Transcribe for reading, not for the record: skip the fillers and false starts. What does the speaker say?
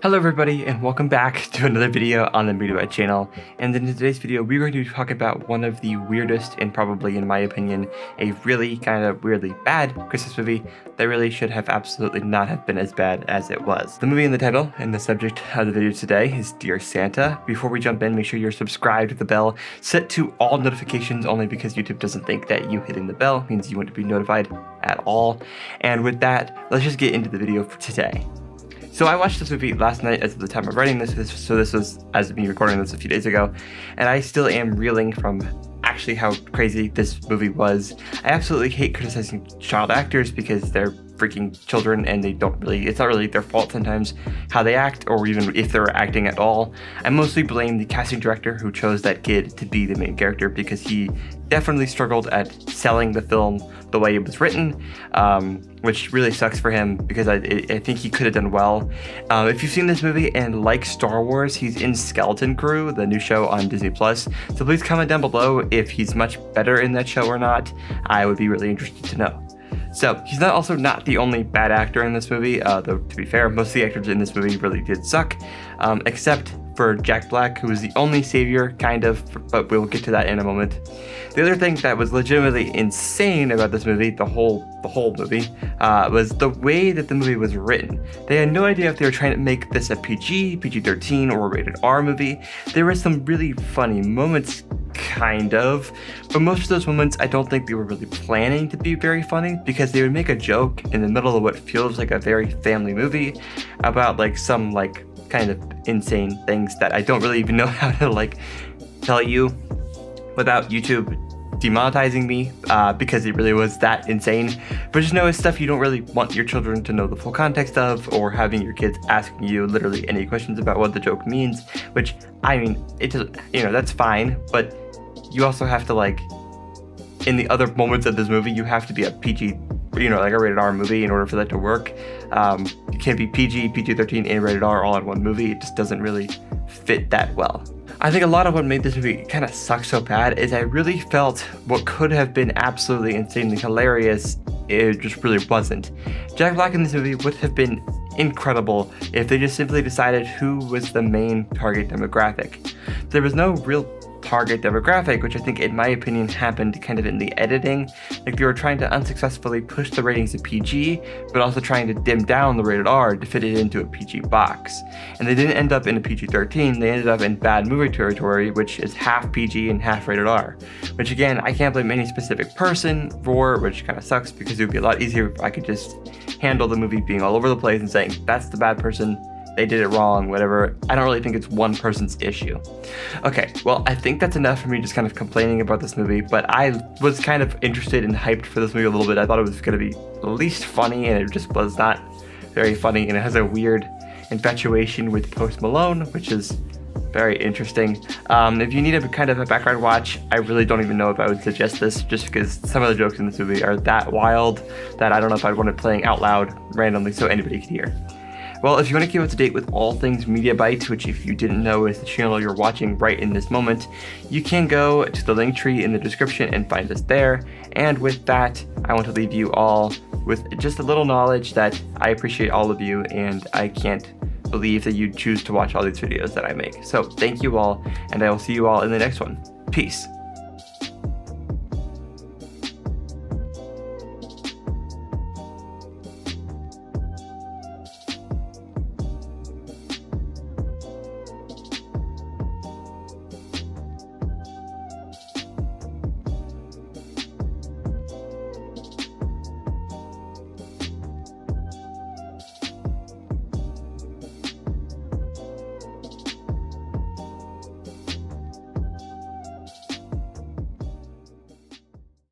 Hello everybody and welcome back to another video on the MediaBite channel, and in today's video we're going to talk about one of the weirdest and probably in my opinion a really kind of weirdly bad Christmas movie that really should have absolutely not have been as bad as it was. The movie in the title and the subject of the video today is Dear Santa. Before we jump in, make sure you're subscribed with the bell set to all notifications only because YouTube doesn't think that you hitting the bell means you want to be notified at all. And with that, let's just get into the video for today. So I watched this movie last night as of the time of writing this was as me recording this a few days ago, and I still am reeling from actually how crazy this movie was. I absolutely hate criticizing child actors because they're freaking children and they don't really, it's not really their fault sometimes how they act or even if they're acting at all. I mostly blame the casting director who chose that kid to be the main character because he definitely struggled at selling the film the way it was written, which really sucks for him because I think he could have done well. If you've seen this movie and like Star Wars, he's in Skeleton Crew, the new show on Disney+. So please comment down below if he's much better in that show or not. I would be really interested to know. So he's also not the only bad actor in this movie, though to be fair, most of the actors in this movie really did suck, except for Jack Black, who was the only savior, kind of, but we'll get to that in a moment. The other thing that was legitimately insane about this movie, the whole movie, was the way that the movie was written. They had no idea if they were trying to make this a PG-13 or a rated R movie. There were some really funny moments, kind of, but most of those moments I don't think they were really planning to be very funny because they would make a joke in the middle of what feels like a very family movie about like some like kind of insane things that I don't really even know how to like tell you without YouTube demonetizing me because it really was that insane. But just know it's stuff you don't really want your children to know the full context of, or having your kids asking you literally any questions about what the joke means, which I mean, it just, you know, that's fine, but you also have to, like, in the other moments of this movie, you have to be a PG, you know, like a rated R movie in order for that to work. You can't be PG, PG-13, and rated R all in one movie. It just doesn't really fit that well. I think a lot of what made this movie kind of suck so bad is I really felt what could have been absolutely insanely hilarious, it just really wasn't. Jack Black in this movie would have been incredible if they just simply decided who was the main target demographic. There was no real target demographic, which I think in my opinion happened kind of in the editing. Like they were trying to unsuccessfully push the ratings to PG, but also trying to dim down the rated R to fit it into a PG box. And they didn't end up in a PG-13, they ended up in bad movie territory, which is half PG and half rated R. Which again, I can't blame any specific person for, which kind of sucks because it would be a lot easier if I could just handle the movie being all over the place and saying, that's the bad person, they did it wrong, whatever. I don't really think it's one person's issue. Okay, well, I think that's enough for me just kind of complaining about this movie, but I was kind of interested and hyped for this movie a little bit. I thought it was going to be at least funny, and it just was not very funny, and it has a weird infatuation with Post Malone, which is very interesting. If you need a kind of a background watch, I really don't even know if I would suggest this, just because some of the jokes in this movie are that wild that I don't know if I'd want it playing out loud randomly so anybody could hear. Well, if you want to keep up to date with all things MediaBite, which if you didn't know is the channel you're watching right in this moment, you can go to the link tree in the description and find us there. And with that, I want to leave you all with just a little knowledge that I appreciate all of you, and I can't believe that you choose to watch all these videos that I make. So thank you all, and I will see you all in the next one. Peace.